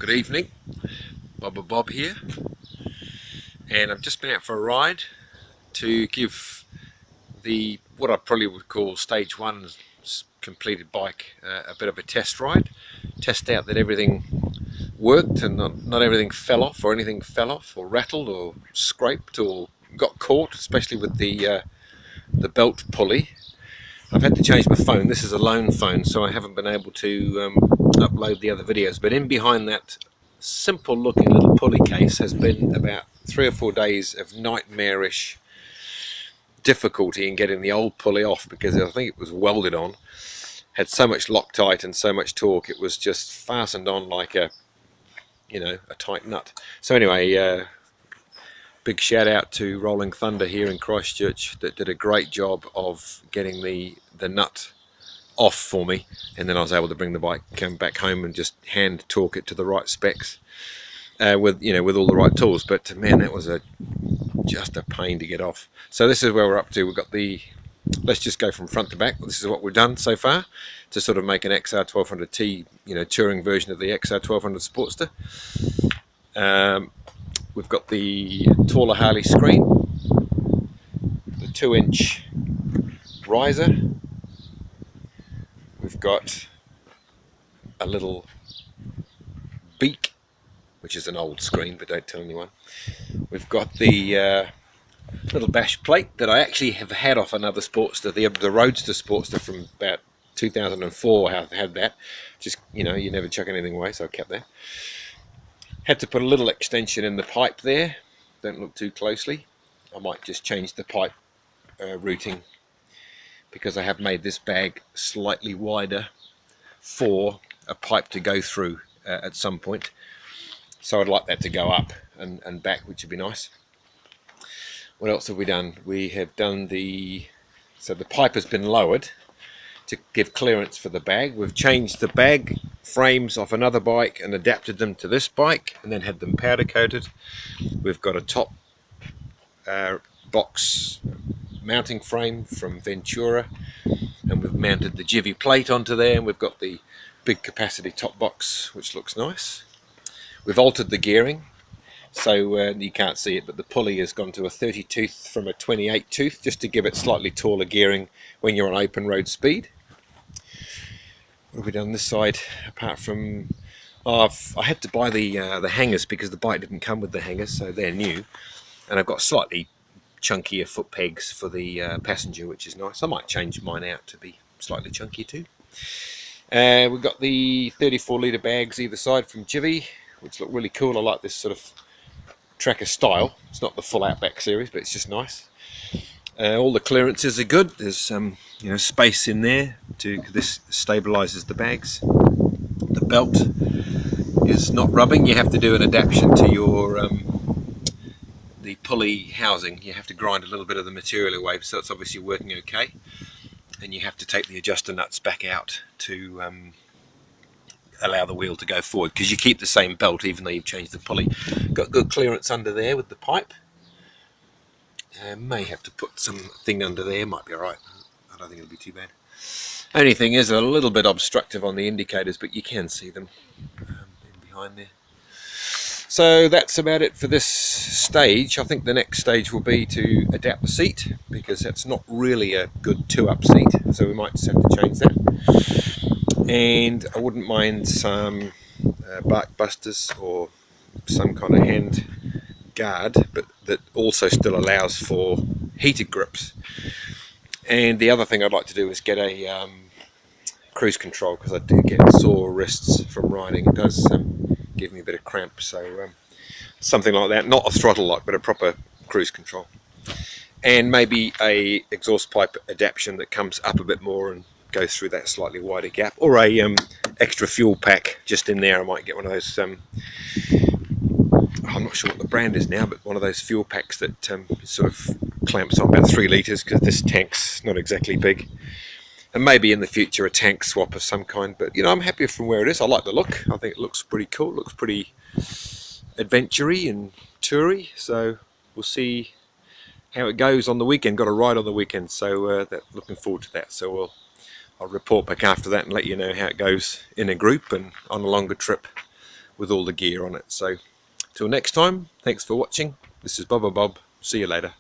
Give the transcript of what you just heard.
Good evening, Bob here, and I've just been out for a ride to give what I probably would call stage one completed bike a bit of a test ride, test out that everything worked and not everything fell off or anything fell off or rattled or scraped or got caught, especially with the belt pulley. I've had to change my phone. This is a lone phone, so I haven't been able to upload the other videos, but in behind that simple looking little pulley case has been about 3 or 4 days of nightmarish difficulty in getting the old pulley off, because I think it was welded on, had so much Loctite and so much torque, it was just fastened on like a tight nut. So anyway, big shout out to Rolling Thunder here in Christchurch that did a great job of getting the nut off for me, and then I was able to bring the bike back home and just hand torque it to the right specs with all the right tools. But man, that was just a pain to get off. So this is where we're up to. We've got let's just go from front to back. This is what we've done so far to sort of make an XR1200T touring version of the XR1200 Sportster. We've got the taller Harley screen, the 2-inch riser. We've got a little beak, which is an old screen, but don't tell anyone. We've got the little bash plate that I actually have had off another Sportster, the Roadster Sportster from about 2004. I've had that. Just, you never chuck anything away, so I kept that. Had to put a little extension in the pipe there. Don't look too closely. I might just change the pipe routing, because I have made this bag slightly wider for a pipe to go through at some point. So I'd like that to go up and back, which would be nice. What else have we done? We have done so the pipe has been lowered to give clearance for the bag. We've changed the bag frames off another bike and adapted them to this bike, and then had them powder coated. We've got a top box mounting frame from Ventura, and we've mounted the Jivy plate onto there, and we've got the big capacity top box, which looks nice. We've altered the gearing, so you can't see it, but the pulley has gone to a 30 tooth from a 28 tooth, just to give it slightly taller gearing when you're on open road speed. What have we done on this side, apart from I had to buy the hangers, because the bike didn't come with the hangers, so they're new, and I've got slightly chunkier foot pegs for the passenger, which is nice. I might change mine out to be slightly chunkier too. We've got the 34 litre bags either side from Jivy, which look really cool. I like this sort of tracker style. It's not the full Outback series, but it's just nice. All the clearances are good. There's space in there this stabilizes the bags. The belt is not rubbing. You have to do an adaptation to your the pulley housing. You have to grind a little bit of the material away, so it's obviously working okay. And you have to take the adjuster nuts back out to allow the wheel to go forward, because you keep the same belt even though you've changed the pulley. Got good clearance under there with the pipe. May have to put something under there, might be alright. I don't think it'll be too bad. Only thing is a little bit obstructive on the indicators, but you can see them in behind there. So that's about it for this stage. I think the next stage will be to adapt the seat, because that's not really a good 2-up seat, so we might just have to change that. And I wouldn't mind some bark busters or some kind of hand guard, but that also still allows for heated grips. And the other thing I'd like to do is get a cruise control, because I do get sore wrists from riding. It does give me a bit of cramp, so something like that, not a throttle lock, but a proper cruise control, and maybe a exhaust pipe adaptation that comes up a bit more and goes through that slightly wider gap, or a extra fuel pack just in there. I might get one of those I'm not sure what the brand is now, but one of those fuel packs that sort of clamps on about 3 litres, because this tank's not exactly big. And maybe in the future a tank swap of some kind, but I'm happy from where it is. I like the look. I think it looks pretty cool. It looks pretty adventure-y and toury, so we'll see how it goes on the weekend. Got a ride on the weekend, so looking forward to that. So I'll report back after that and let you know how it goes in a group and on a longer trip with all the gear on it. So till next time, thanks for watching. This is Bob. See you later.